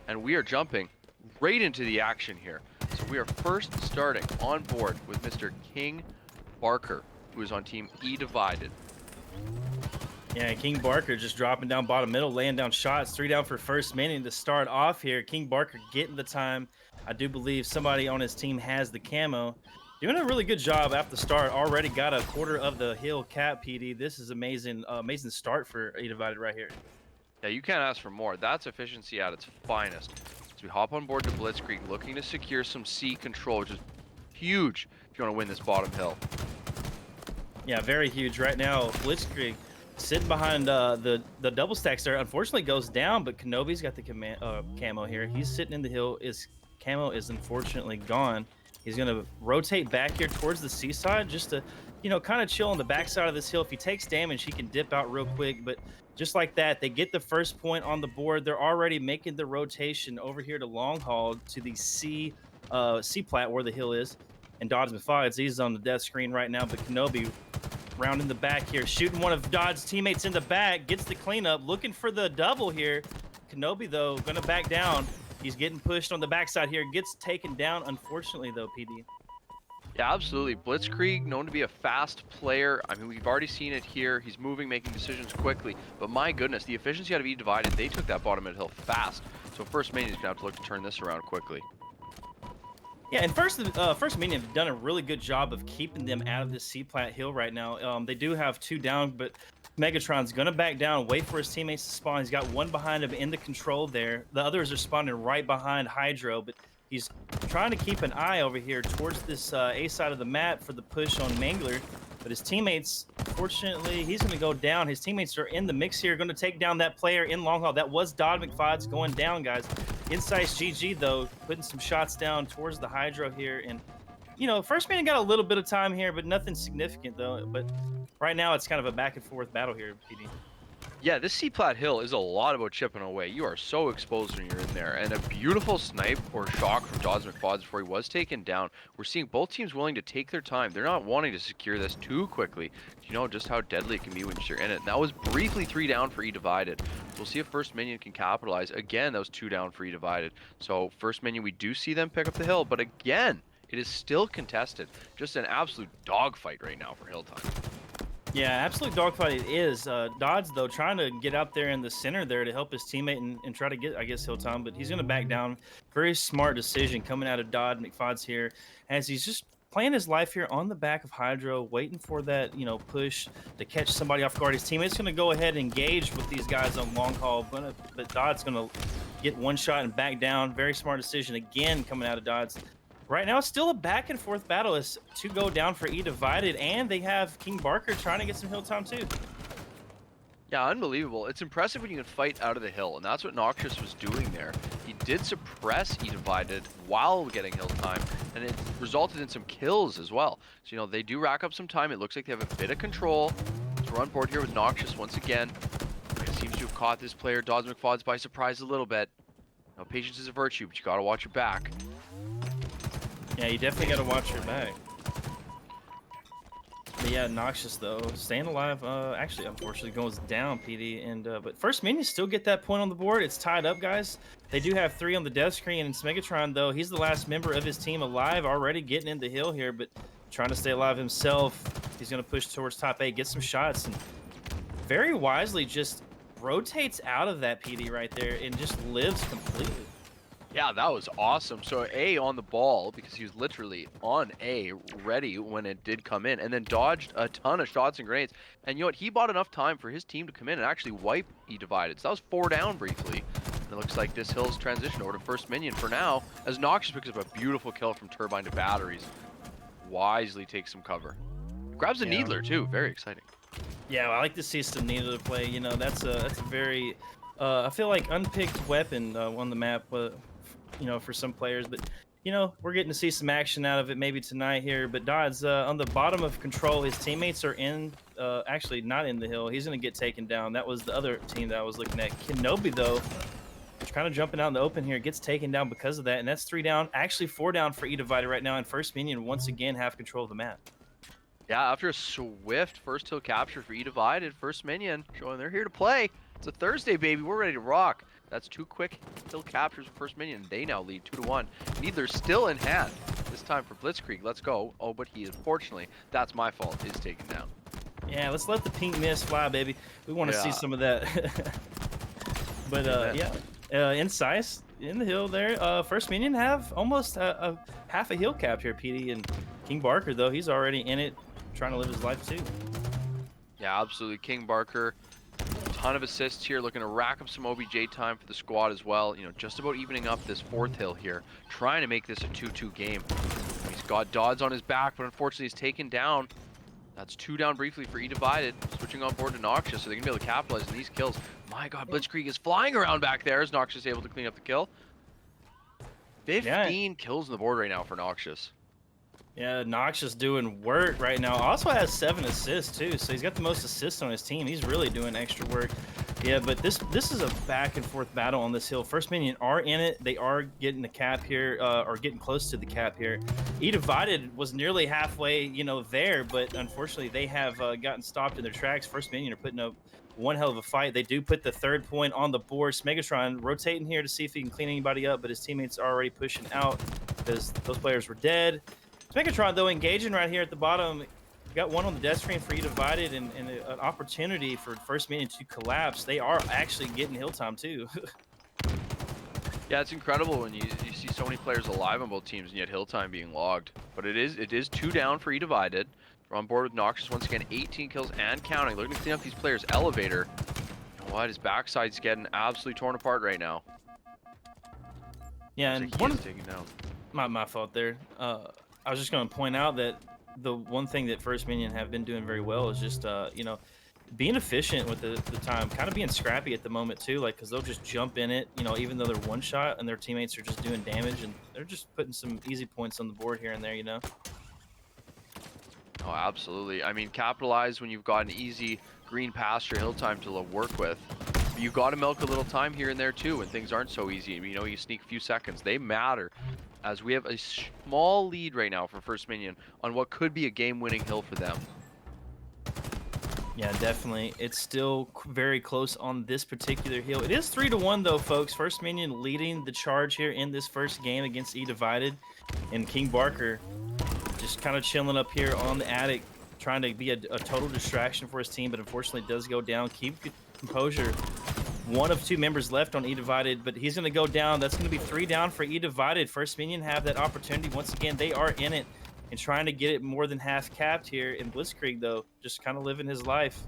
and we are jumping right into the action here. So we are first starting on board with Mr. King Barker, who is on team eDivided. Yeah, King Barker just dropping down bottom middle, laying down shots. 3 down for First Minion to start off here. King Barker getting the time. I do believe somebody on his team has the camo. Doing a really good job at the start. Already got a quarter of the hill cap, PD. This is amazing, amazing start for eDivided right here. Yeah, you can't ask for more. That's efficiency at its finest. So we hop on board to Blitzkrieg, looking to secure some C control, which is huge if you want to win this bottom hill. Yeah, very huge right now. Blitzkrieg sitting behind the double stacks there. Unfortunately, goes down, but Kenobi's got the camo here. He's sitting in the hill. His camo is unfortunately gone. He's going to rotate back here towards the seaside just to, kind of chill on the backside of this hill. If he takes damage, he can dip out real quick. But just like that, they get the first point on the board. They're already making the rotation over here to long haul to the C plat where the hill is. And Dodge Mafides, he's on the death screen right now, but Kenobi rounding the back here, shooting one of Dodge's teammates in the back, gets the cleanup, looking for the double here. Kenobi, though, gonna back down. He's getting pushed on the backside here, gets taken down, unfortunately, though, PD. Yeah, absolutely. Blitzkrieg, known to be a fast player. I mean, we've already seen it here. He's moving, making decisions quickly. But my goodness, the efficiency out of eDivided, they took that bottom mid hill fast. So First Minion's gonna have to look to turn this around quickly. Yeah, and First Minion have done a really good job of keeping them out of this C-plat hill right now. They do have 2 down, but Megatron's going to back down, wait for his teammates to spawn. He's got 1 behind him in the control there. The others are spawning right behind Hydro, but he's trying to keep an eye over here towards this A side of the map for the push on Mangler. But his teammates, fortunately, he's going to go down. His teammates are in the mix here, going to take down that player in long haul. That was Dodd McFodds going down, guys. Insights GG, though, putting some shots down towards the Hydro here. And, First Minion got a little bit of time here, but nothing significant, though. But right now, it's kind of a back-and-forth battle here, PD. Yeah, this C-plat hill is a lot about chipping away. You are so exposed when you're in there. And a beautiful snipe or shock from Dodds McFodds before he was taken down. We're seeing both teams willing to take their time. They're not wanting to secure this too quickly. You know just how deadly it can be when you're in it. And that was briefly 3 down for eDivided. We'll see if First Minion can capitalize. Again, that was 2 down for eDivided. So First Minion, we do see them pick up the hill. But again, it is still contested. Just an absolute dogfight right now for hill time. Yeah, absolute dogfight it is. Dodds, though, trying to get out there in the center there to help his teammate and try to get, I guess, hill time, but he's going to back down. Very smart decision coming out of Dodd McFodds here as he's just playing his life here on the back of Hydro, waiting for that, push to catch somebody off guard. His teammate's going to go ahead and engage with these guys on long haul, but Dodd's going to get 1 shot and back down. Very smart decision again coming out of Dodds. Right now, it's still a back-and-forth battle as 2 go down for eDivided, and they have King Barker trying to get some hill time, too. Yeah, unbelievable. It's impressive when you can fight out of the hill, and that's what Noxious was doing there. He did suppress eDivided while getting hill time, and it resulted in some kills as well. So, they do rack up some time. It looks like they have a bit of control. So we're on board here with Noxious once again. It seems to have caught this player, Dodds McFodds, by surprise a little bit. Now, patience is a virtue, but you got to watch your back. Yeah, you definitely got to watch your back. But yeah, Noxious, though, staying alive, actually, unfortunately, goes down, PD. And but First Minion still get that point on the board. It's tied up, guys. They do have 3 on the death screen. And Megatron, though, he's the last member of his team alive, already getting in the hill here, but trying to stay alive himself. He's going to push towards top 8, get some shots, and very wisely just rotates out of that PD right there and just lives completely. Yeah, that was awesome. So A on the ball, because he was literally on A, ready when it did come in, and then dodged a ton of shots and grenades. And you know what? He bought enough time for his team to come in and actually wipe eDivided. So that was 4 down briefly. And it looks like this hill's transition over to First Minion for now, as Noxious picks up a beautiful kill from Turbine to Batteries. Wisely takes some cover. Grabs a Needler too. Very exciting. Yeah, well, I like to see some Needler play. That's a very, I feel like unpicked weapon on the map. For some players, but we're getting to see some action out of it maybe tonight here. But Dodds on the bottom of control, his teammates are in, actually not in the hill. He's going to get taken down. That was the other team that I was looking at. Kenobi, though, kind of jumping out in the open here, gets taken down because of that, and that's 3 down, actually 4 down for eDivided right now, and First Minion once again have control of the map. Yeah, after a swift first hill capture for eDivided, First Minion showing they're here to play. It's a Thursday, baby. We're ready to rock. That's 2 quick kill captures for First Minion. They now lead 2-1. Neither still in hand. This time for Blitzkrieg. Let's go. Oh, but he, unfortunately, that's my fault, is taken down. Yeah, let's let the pink mist fly, baby. We want to see some of that. But yeah, Incise in the hill there. First Minion have almost a half a hill cap here, PD, and King Barker though he's already in it, trying to live his life too. Yeah, absolutely. King Barker, ton of assists here, looking to rack up some OBJ time for the squad as well. You know, just about evening up this 4th hill here, trying to make this a 2-2 game. He's got Dodds on his back, but unfortunately he's taken down. That's 2 down briefly for eDivided, switching on board to Noxious, so they're gonna be able to capitalize on these kills. My God, Blitzkrieg is flying around back there as Noxious able to clean up the kill. 15 kills on the board right now for Noxious. Yeah, Noxious doing work right now. Also has 7 assists too, so he's got the most assists on his team. He's really doing extra work. Yeah, but this is a back and forth battle on this hill. First Minion are in it. They are getting the cap here, or getting close to the cap here. eDivided was nearly halfway, you know, there, but unfortunately they have gotten stopped in their tracks. First Minion are putting up one hell of a fight. They do put the 3rd point on the board. Smegatron rotating here to see if he can clean anybody up, but his teammates are already pushing out because those players were dead. Smegatron, though, engaging right here at the bottom. Got one on the death screen for eDivided and an opportunity for First Minion to collapse. They are actually getting hill time, too. Yeah, it's incredible when you see so many players alive on both teams and yet hill time being logged. But it is 2 down for eDivided. We're on board with Noxious once again, 18 kills and counting. Looking to clean up these players' elevator. You know what? His backside's getting absolutely torn apart right now. Yeah, and one taken down. My fault there. I was just going to point out that the one thing that First Minion have been doing very well is just, you know, being efficient with the time, kind of being scrappy at the moment too, like, because they'll just jump in it, you know, even though they're one shot and their teammates are just doing damage, and they're just putting some easy points on the board here and there, you know. Oh, absolutely. I mean, capitalize when you've got an easy green pasture hill time to work with. But you got to milk a little time here and there too when things aren't so easy. You know, you sneak a few seconds. They matter, as we have a small lead right now for First Minion on what could be a game-winning hill for them. Yeah, definitely. It's still very close on this particular hill. It is 3-1 though, folks. First Minion leading the charge here in this first game against eDivided, and King Barker just kind of chilling up here on the attic, trying to be a total distraction for his team, but unfortunately does go down. Keep composure. One of 2 members left on eDivided, but he's going to go down. That's going to be 3 down for eDivided. First Minion have that opportunity. Once again, they are in it and trying to get it more than half capped here. In Blitzkrieg, though, just kind of living his life.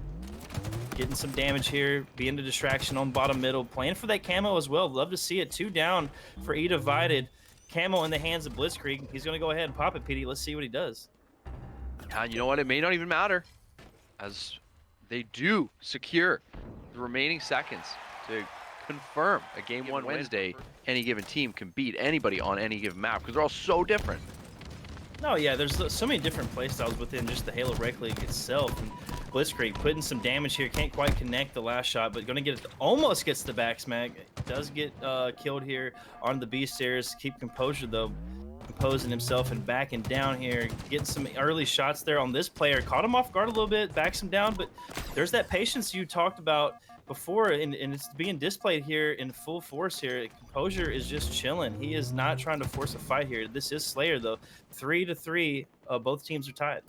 Getting some damage here, being a distraction on bottom middle, playing for that camo as well. Love to see it. 2 down for eDivided. Camo in the hands of Blitzkrieg. He's going to go ahead and pop it, PD. Let's see what he does. And you know what? It may not even matter, as they do secure the remaining seconds to confirm a Game 1 Wednesday. Any given team can beat anybody on any given map because they're all so different. No, yeah, there's so many different playstyles within just the Halo Rec League itself. And Blitzkrieg putting some damage here, can't quite connect the last shot, but gonna get it, almost gets the back smack. Does get killed here on the B stairs. Keep composure though, composing himself and backing down here, getting some early shots there on this player. Caught him off guard a little bit, backs him down, but there's that patience you talked about before, and it's being displayed here in full force here. Composure is just chilling. He is not trying to force a fight here. This is Slayer though. 3-3, both teams are tied.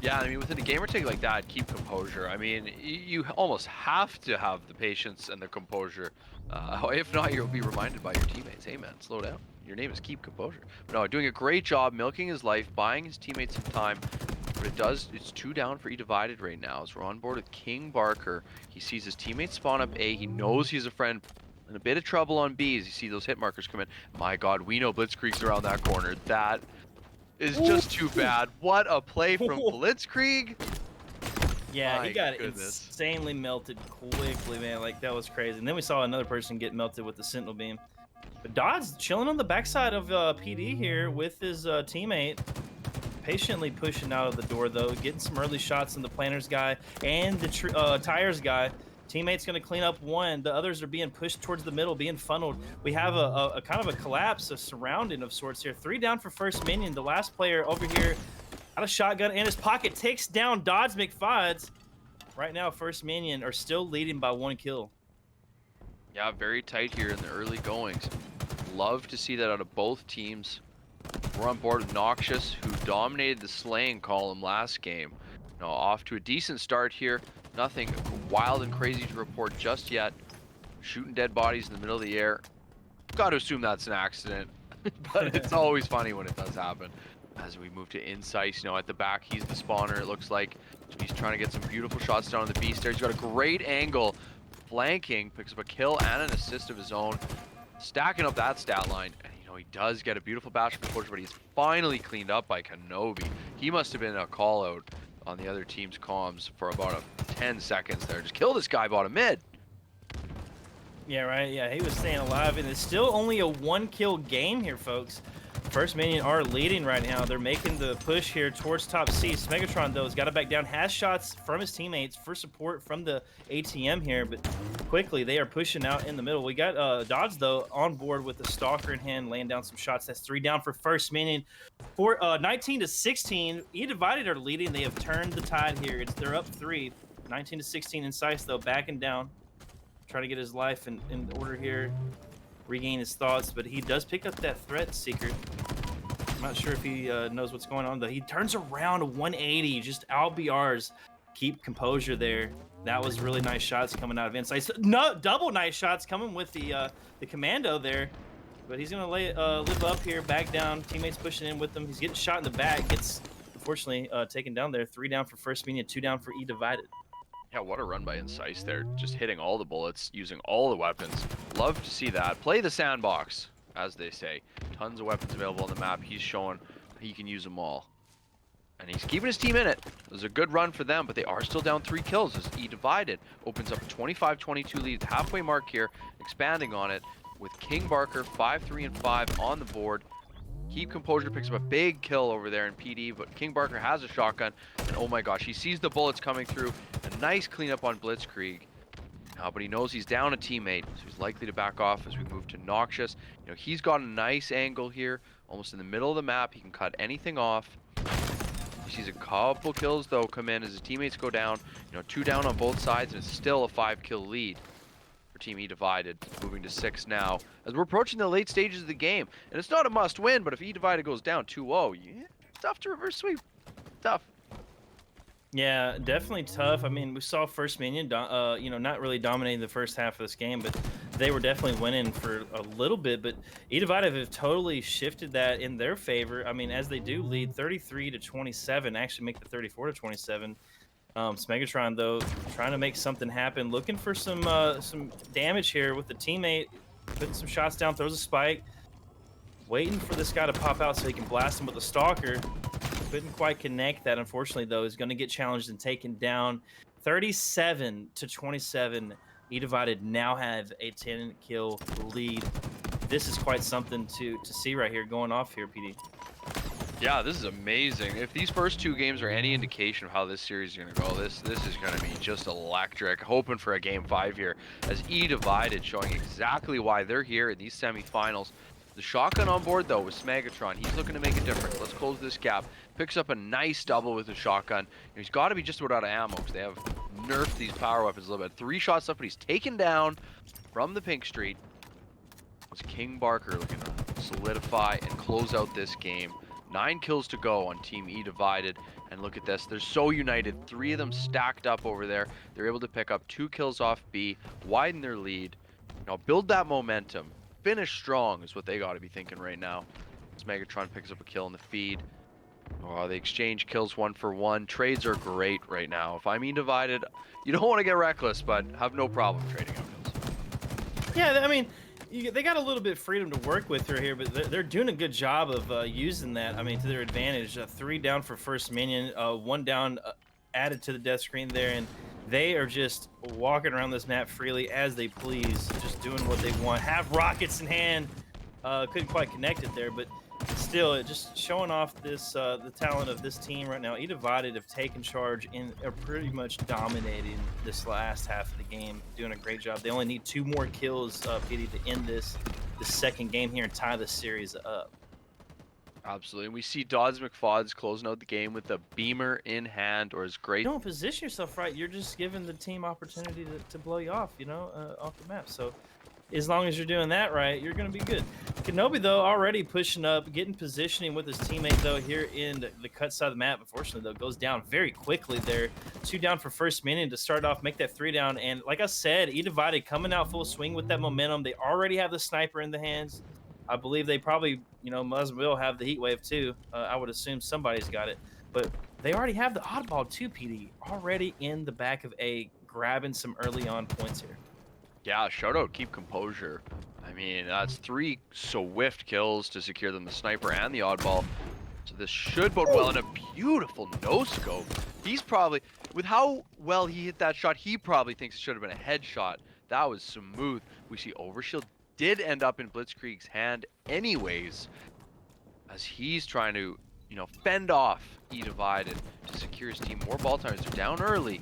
Yeah, I mean, within a gamer tag like that, keep composure. I mean, you almost have to have the patience and the composure. If not, you'll be reminded by your teammates, hey man, slow down. Your name is Keep Composure. But no, doing a great job milking his life, buying his teammates some time. But it's 2 down for eDivided right now as we're on board with King Barker. He sees his teammates spawn up A. He knows he's a friend in a bit of trouble on B as you see those hit markers come in. My God, we know Blitzkrieg's around that corner. That is just too bad. What a play from Blitzkrieg. Yeah, My he got goodness. insanely melted quickly, man. Like, that was crazy. And then we saw another person get melted with the Sentinel Beam. But Dodds chilling on the backside of PD here with his teammate. Patiently pushing out of the door, though. Getting some early shots on the planners guy and the tires guy. Teammate's going to clean up one. The others are being pushed towards the middle, being funneled. We have a kind of a collapse, a surrounding of sorts here. 3 down for First Minion. The last player over here got a shotgun in his pocket. Takes down Dodds McFods. Right now, First Minion are still leading by 1 kill. Yeah, very tight here in the early goings. Love to see that out of both teams. We're on board with Noxious, who dominated the slaying column last game. Now off to a decent start here. Nothing wild and crazy to report just yet. Shooting dead bodies in the middle of the air. Got to assume that's an accident, but it's always funny when it does happen. As we move to Insight, at the back, he's the spawner, it looks like. He's trying to get some beautiful shots down on the beast there. He's got a great angle, flanking, picks up a kill and an assist of his own, stacking up that stat line. And, he does get a beautiful bash composure, but he's finally cleaned up by Kenobi. He must have been a call-out on the other team's comms for about 10 seconds there. Just kill this guy bottom mid. Yeah, right. Yeah, he was staying alive, and it's still only a 1-kill game here, folks. First Minion are leading right now. They're making the push here towards top C. Smegatron, though, has got it back down. Has shots from his teammates for support from the ATM here, but quickly they are pushing out in the middle. We got Dodge, though, on board with the Stalker in hand, laying down some shots. That's 3 down for First Minion. For 19-16, eDivided are leading. They have turned the tide here. They're up 3. 19-16 Insights, though, backing down. Trying to get his life in order here, regain his thoughts, but he does pick up that threat seeker. I'm not sure if he knows what's going on, though. He turns around 180, just out BRs. Keep composure there. That was really nice shots coming out of Insights. No, double nice shots coming with the commando there, but he's gonna live up here, back down. Teammates pushing in with him. He's getting shot in the back. Gets unfortunately taken down there. 3 down for First Minion, 2 down for eDivided. Yeah, what a run by Insights there. Just hitting all the bullets, using all the weapons. Love to see that. Play the sandbox, as they say. Tons of weapons available on the map. He's showing he can use them all. And he's keeping his team in it. It was a good run for them, but they are still down 3 kills as eDivided opens up a 25-22 lead. Halfway mark here, expanding on it with King Barker 5-3 and 5 on the board. Keep composure, picks up a big kill over there in PD, but King Barker has a shotgun, and oh my gosh, he sees the bullets coming through. A nice cleanup on Blitzkrieg. But he knows he's down a teammate, so he's likely to back off as we move to Noxious. He's got a nice angle here, almost in the middle of the map. He can cut anything off. He sees a couple kills, though, come in as his teammates go down. 2 down on both sides, and it's still a 5-kill lead. Team eDivided moving to 6 now as we're approaching the late stages of the game, and it's not a must win, but if eDivided goes down 2-0, it's tough to reverse sweep. Tough. Yeah, definitely tough. I mean, we saw First Minion not really dominating the first half of this game, but they were definitely winning for a little bit. But eDivided have totally shifted that in their favor. I mean, as they do lead 33-27, actually make the 34-27. Smegatron, though, trying to make something happen, looking for some damage here with the teammate, putting some shots down, throws a spike, waiting for this guy to pop out so he can blast him with a Stalker. Couldn't quite connect that, unfortunately, though. He's going to get challenged and taken down. 37-27. eDivided now have a 10-kill lead. This is quite something to see right here going off here, PD. Yeah, this is amazing. If these first 2 games are any indication of how this series is going to go, this is going to be just electric. Hoping for a game 5 here as eDivided showing exactly why they're here in these semifinals. The shotgun on board, though, with Smegatron. He's looking to make a difference. Let's close this gap. Picks up a nice double with the shotgun. He's got to be just about out of ammo because they have nerfed these power weapons a little bit. 3 shots up, but he's taken down from the Pink Street. It's King Barker looking to solidify and close out this game. 9 kills to go on Team eDivided, and look at this. They're so united. 3 of them stacked up over there. They're able to pick up 2 kills off B, widen their lead. Build that momentum. Finish strong is what they got to be thinking right now. As Megatron picks up a kill in the feed. They exchange kills 1 for 1. Trades are great right now. If I'm eDivided, you don't want to get reckless, but have no problem trading out kills. Yeah, I mean, they got a little bit of freedom to work with here, but they're doing a good job of using that, I mean, to their advantage. 3 down for First Minion, 1 down added to the death screen there, and they are just walking around this map freely as they please, just doing what they want. Have rockets in hand. Couldn't quite connect it there, but still, just showing off this the talent of this team right now. eDivided have taken charge and are pretty much dominating this last half of the game, doing a great job. They only need 2 more kills, PD, to end this second game here and tie the series up. Absolutely. And we see Dodds McFods closing out the game with a beamer in hand, or his great. You don't position yourself right. You're just giving the team opportunity to blow you off, off the map. So As long as you're doing that right, you're going to be good. Kenobi, though, already pushing up, getting positioning with his teammate, though, here in the cut side of the map. Unfortunately, though, goes down very quickly there. 2 down for First Minion to start off, make that 3 down. And like I said, eDivided coming out full swing with that momentum. They already have the sniper in the hands. I believe they probably, must will have the heat wave, too. I would assume somebody's got it. But they already have the oddball, too, PD, already in the back of A, grabbing some early on points here. Yeah, shout out, keep composure. I mean, that's 3 swift kills to secure them, the sniper and the oddball. So this should bode well, and a beautiful no-scope. He's probably, with how well he hit that shot, he probably thinks it should have been a headshot. That was smooth. We see Overshield did end up in Blitzkrieg's hand anyways, as he's trying to, fend off eDivided to secure his team more ball times. They're down early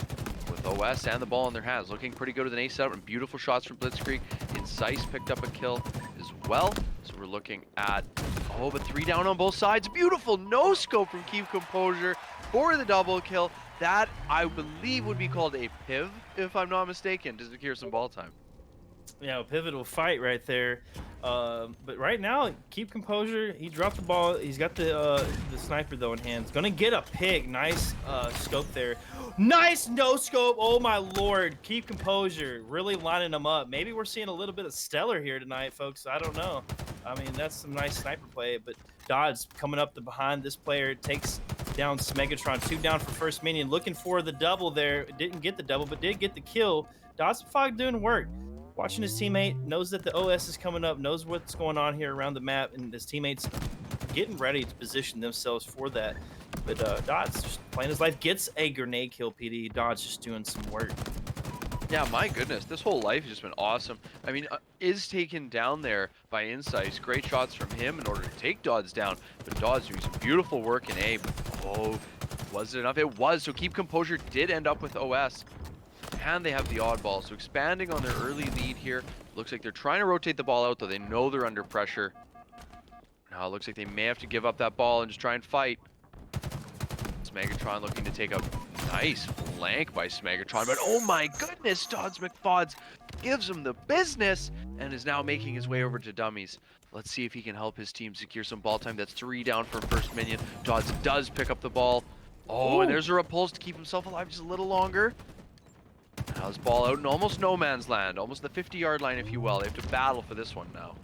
with OS and the ball in their hands. Looking pretty good with an ace out and beautiful shots from Blitzkrieg. Incise picked up a kill as well. So we're looking at, but 3 down on both sides. Beautiful no-scope from Keep Composure for the double kill. That, I believe, would be called a piv, if I'm not mistaken, to secure some ball time. Yeah, a pivotal fight right there. But right now, Keep Composure. He dropped the ball. He's got the sniper, though, in hand. He's going to get a pick. Nice scope there. Nice no-scope. Oh, my Lord. Keep Composure. Really lining them up. Maybe we're seeing a little bit of Stellar here tonight, folks. I don't know. I mean, that's some nice sniper play. But Dodge coming up behind this player. Takes down Smegatron. 2 down for First Minion. Looking for the double there. Didn't get the double, but did get the kill. Dodge Fog doing work. Watching his teammate, knows that the OS is coming up, knows what's going on here around the map, and his teammates getting ready to position themselves for that. But Dod's just playing his life, gets a grenade kill, PD. Dod's just doing some work. Yeah, my goodness, this whole life has just been awesome. I mean, is taken down there by Incise. Great shots from him in order to take Dodds down, but Dodds doing some beautiful work in A. But, was it enough? It was. So Keep Composure did end up with OS. And they have the oddball, so expanding on their early lead here. Looks like they're trying to rotate the ball out, though they know they're under pressure. Now it looks like they may have to give up that ball and just try and fight. Smegatron looking to take a nice flank by Smegatron, but oh my goodness, Dodds McFods gives him the business and is now making his way over to dummies. Let's see if he can help his team secure some ball time. That's 3 down for First Minion. Dodds does pick up the ball. Oh, and there's a repulse to keep himself alive just a little longer. Now his ball out in almost no man's land, almost the 50-yard line, if you will. They have to battle for this one now.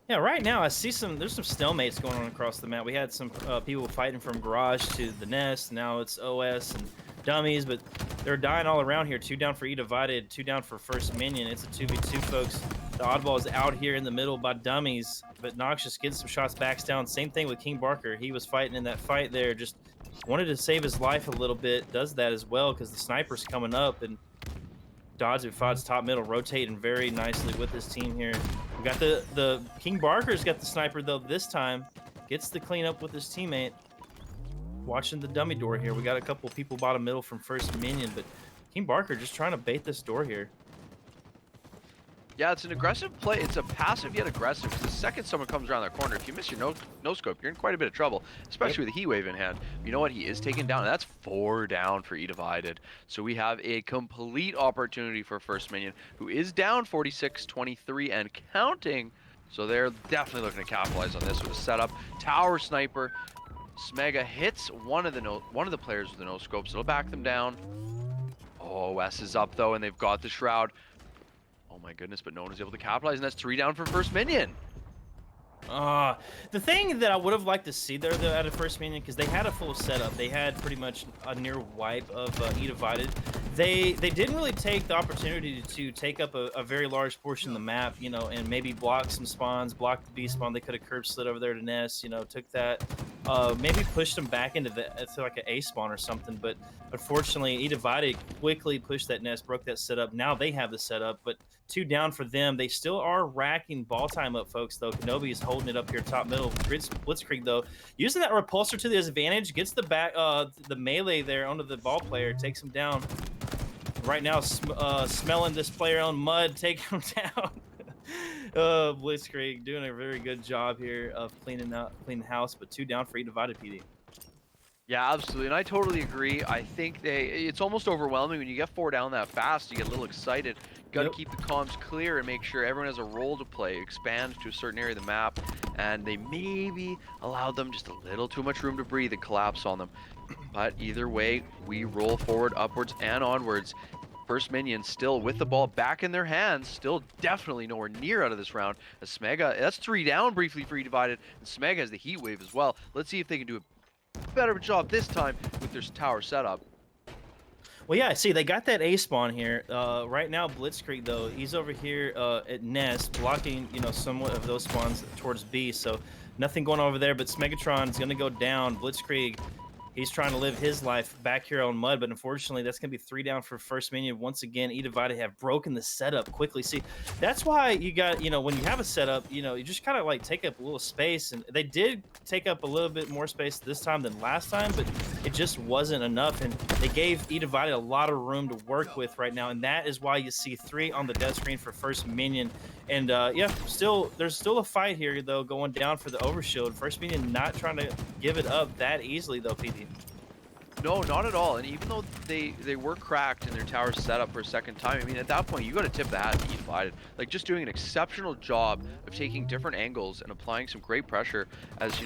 Yeah, right now I see there's some stalemates going on across the map. We had some people fighting from Garage to the Nest. Now it's OS and Dummies, but they're dying all around here. 2 down for eDivided, 2 down for First Minion. It's a 2v2, folks. The oddball is out here in the middle by Dummies, but Noxious gets some shots, backs down. Same thing with King Barker. He was fighting in that fight there, just wanted to save his life a little bit. Does that as well because the sniper's coming up, and Dodds and Fod's top middle rotating very nicely with his team here. We got the King Barker's got the sniper, though, this time. Gets the cleanup with his teammate. Watching the dummy door here. We got a couple people bottom middle from First Minion, but King Barker just trying to bait this door here. Yeah, it's an aggressive play. It's a passive yet aggressive. Because the second someone comes around their corner, if you miss your no scope, you're in quite a bit of trouble, especially with a heat wave in hand. You know what? He is taken down. And that's 4 down for eDivided. So we have a complete opportunity for First Minion, who is down 46-23 and counting. So they're definitely looking to capitalize on this with a setup. Tower sniper. Smega hits one of the players with the no scope, so it'll back them down. Oh, S is up though, and they've got the shroud. Oh my goodness, but no one is able to capitalize, and that's 3 down for First Minion. The thing that I would have liked to see there, though, out of First Minion, because they had a full setup. They had pretty much a near wipe of eDivided. They didn't really take the opportunity to take up a very large portion of the map, you know, and maybe block some spawns, block the B spawn. They could have curb slid over there to Nest, you know, took that, maybe pushed them back into like an A spawn or something. But unfortunately, eDivided quickly pushed that Nest, broke that setup. Now they have the setup, but 2 down for them. They still are racking ball time up, folks, though. Kenobi is holding it up here top middle. Blitzkrieg, though, using that repulsor to the advantage, gets the back, the melee there onto the ball player, takes him down. Right now, smelling this player on mud, taking him down. Blitzkrieg doing a very good job here of cleaning the house, but 2 down for eDivided, PD. Yeah, absolutely, and I totally agree. I think it's almost overwhelming when you get 4 down that fast. You get a little excited. got to Yep. keep the comms clear and make sure everyone has a role to play, expand to a certain area of the map, and they maybe allowed them just a little too much room to breathe and collapse on them. But either way, we roll forward, upwards, and onwards. First Minion still with the ball back in their hands, still definitely nowhere near out of this round. As Smega, that's 3 down briefly for eDivided, and Smega has the heat wave as well. Let's see if they can do a better job this time with their tower setup. Well, yeah, see, they got that A spawn here. Right now, Blitzkrieg, though, he's over here at Nest, blocking, somewhat of those spawns towards B, so nothing going on over there, but Smegatron's going to go down. Blitzkrieg, he's trying to live his life back here on Mud, but unfortunately, that's going to be 3 down for First Minion. Once again, eDivided have broken the setup quickly. See, that's why you got, when you have a setup, you just kind of like take up a little space, and they did take up a little bit more space this time than last time, but it just wasn't enough, and they gave eDivided a lot of room to work with right now, and that is why you see 3 on the death screen for First Minion. And yeah, there's still a fight here though going down for the overshield. First Minion not trying to give it up that easily though, PD. No, not at all. And even though they were cracked in their tower setup for a second time, I mean, at that point, you got to tip the hat to eDivided. Like, just doing an exceptional job of taking different angles and applying some great pressure as,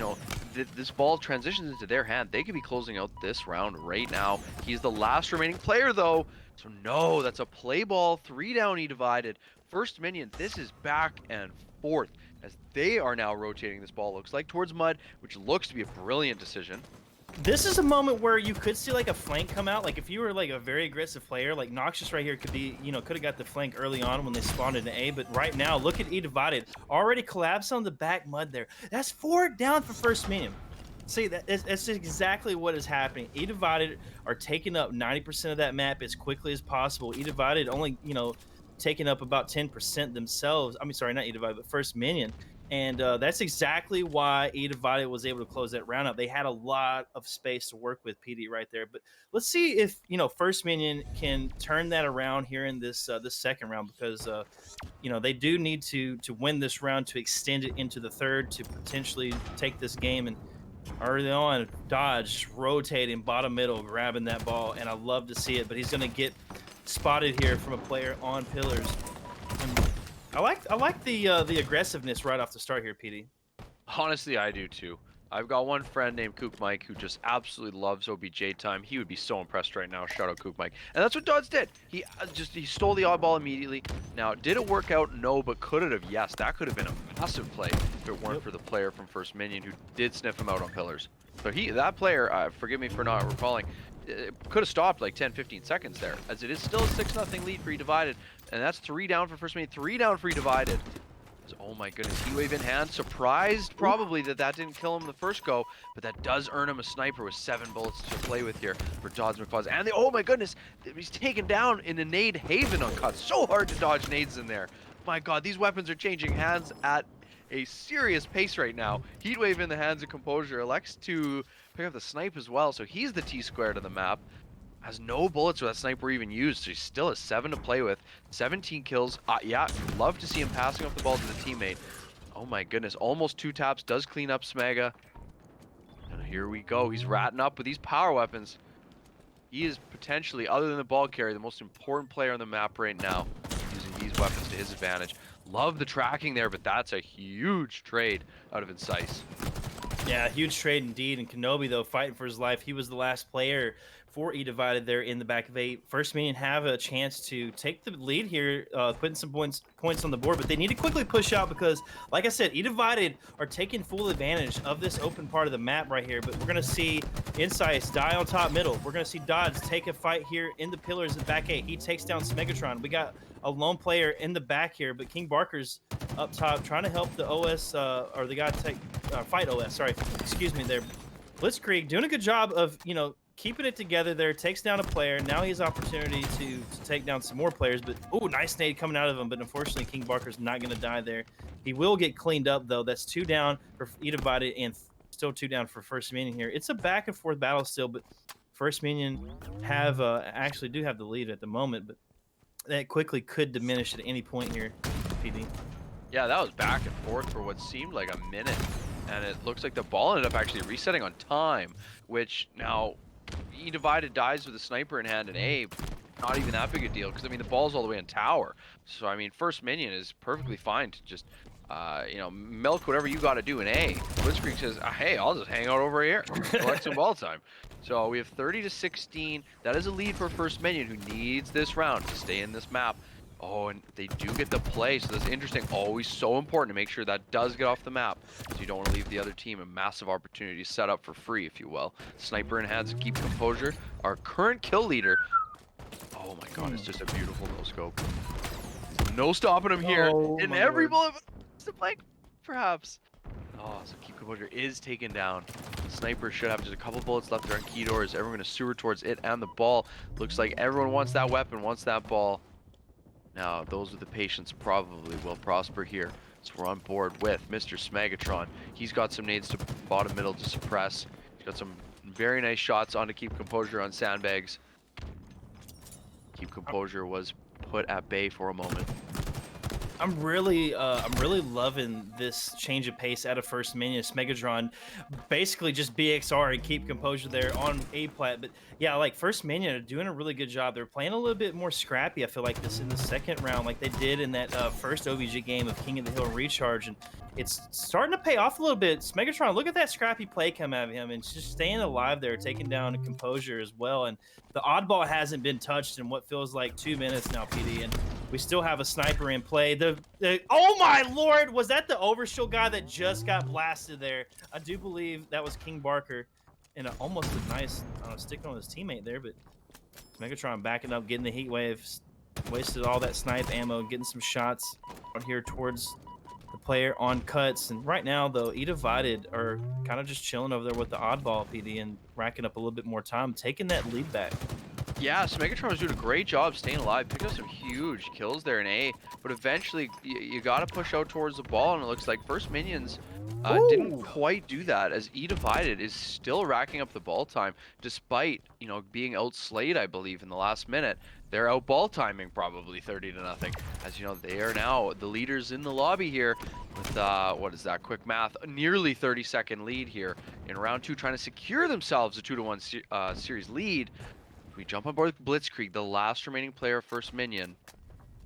this ball transitions into their hand. They could be closing out this round right now. He's the last remaining player, though. So, no, that's a play ball. 3 down eDivided. First Minion, this is back and forth as they are now rotating this ball, looks like, towards Mud, which looks to be a brilliant decision. This is a moment where you could see like a flank come out. Like if you were like a very aggressive player, like Noxious right here could be, could have got the flank early on when they spawned in A. But right now, look at eDivided already collapsed on the back Mud there. That's 4 down for First Minion. See, that's exactly what is happening. eDivided are taking up 90% of that map as quickly as possible. eDivided only, taking up about 10% themselves. I mean, sorry, not eDivided, but First Minion. And that's exactly why eDivided was able to close that round out. They had a lot of space to work with, PD, right there. But let's see if First Minion can turn that around here in this this second round, because they do need to win this round to extend it into the third to potentially take this game. And early on, Dodge rotating bottom middle, grabbing that ball, and I love to see it. But he's going to get spotted here from a player on pillars. And I like the aggressiveness right off the start here, PD. Honestly, I do too. I've got one friend named Kook Mike who just absolutely loves OBJ time. He would be so impressed right now. Shout out Kook Mike. And that's what Dodds did. He stole the oddball immediately. Now, did it work out? No, but could it have? Yes, that could have been a massive play if it weren't for the player from First Minion who did sniff him out on pillars. So that player, forgive me for not recalling, could have stopped like 10-15 seconds there, as it is still a 6-0 lead for eDivided, and that's 3 down for First Minion, 3 down for eDivided. Oh my goodness, heat wave in hand. Surprised probably that didn't kill him the first go, but that does earn him a sniper with 7 bullets to play with here for Dodds McFuzz. And oh my goodness, he's taken down in a nade haven on cut. So hard to dodge nades in there. My God, these weapons are changing hands at a serious pace right now. Heatwave in the hands of Composure elects to pick up the snipe as well, so he's the T-squared of the map. Has no bullets with that sniper even used, so he still has 7 to play with. 17 kills. Yeah, love to see him passing off the ball to the teammate. Oh my goodness, almost 2 taps, does clean up Smega. And here we go, he's ratting up with these power weapons. He is potentially, other than the ball carrier, the most important player on the map right now, using these weapons to his advantage. Love the tracking there, but that's a huge trade out of Incise. Yeah, huge trade indeed. And Kenobi, though, fighting for his life. He was the last player for eDivided there in the back of 8. First Minion have a chance to take the lead here, putting some points on the board, but they need to quickly push out because, like I said, eDivided are taking full advantage of this open part of the map right here. But we're going to see Incise die on top middle. We're going to see Dodds take a fight here in the pillars in back 8. He takes down Smegatron. We got a lone player in the back here, but King Barker's up top trying to help the OS, or the guy take fight OS. Sorry, excuse me there. Blitzkrieg doing a good job of keeping it together there. Takes down a player. Now he has opportunity to take down some more players. But oh, nice nade coming out of him. But unfortunately, King Barker's not going to die there. He will get cleaned up though. That's 2 down for eDivided and still 2 down for First Minion here. It's a back and forth battle still, but First Minion have actually do have the lead at the moment, but that quickly could diminish at any point here, PD. Yeah, that was back and forth for what seemed like a minute, and it looks like the ball ended up actually resetting on time, which now eDivided dies with a sniper in hand in A. not even that big a deal because I mean the ball's all the way in tower. So I mean First Minion is perfectly fine to just you know, milk whatever you got to do in A. Blitzkrieg says, hey, I'll just hang out over here, collect some ball time. So we have 30 to 16. That is a lead for First Minion, who needs this round to stay in this map. Oh, and they do get the play, so that's interesting. Always so important to make sure that does get off the map, so you don't want to leave the other team a massive opportunity to set up for free, if you will. Sniper in hands, keep composure. Our current kill leader. Oh my god, it's just a beautiful no scope. No stopping him here, and every bullet the flank, perhaps. Oh, so keep composure is taken down. Sniper should have just a couple bullets left there on key doors. Everyone gonna sewer towards it and the ball. Looks like everyone wants that weapon, wants that ball. Now, those with the patience probably will prosper here. So we're on board with Mr. Smegatron. He's got some nades to bottom middle to suppress. He's got some very nice shots on to keep composure on sandbags. Keep composure was put at bay for a moment. I'm really loving this change of pace out of First Minion. Megatron basically just BXR and keep composure there on A plat. But yeah, like First Minion are doing a really good job. They're playing a little bit more scrappy. I feel like this in the second round, like they did in that first OVG game of King of the Hill Recharge, and it's starting to pay off a little bit. Megatron, look at that scrappy play come out of him, and just staying alive there, taking down composure as well. And the oddball hasn't been touched in what feels like 2 minutes now, PD, and we still have a sniper in play. Oh my lord, was that the overshield guy that just got blasted there? I do believe that was King Barker, and almost a nice stick on his teammate there, but Megatron backing up, getting the heat waves, wasted all that snipe ammo, getting some shots out here towards the player on cuts. And right now, though, eDivided are kind of just chilling over there with the oddball, PD, and racking up a little bit more time, taking that lead back. Yeah, so Megatron was doing a great job staying alive, picking up some huge kills there in A, but eventually you got to push out towards the ball, and it looks like First Minions didn't quite do that, as eDivided is still racking up the ball time, despite, you know, being outslayed, I believe, in the last minute. They're out ball timing probably 30 to nothing, as you know, they are now the leaders in the lobby here with, what is that, quick math, a nearly 30-second lead here in round 2, trying to secure themselves a 2-1 series lead. We jump on board with Blitzkrieg, the last remaining player of First Minion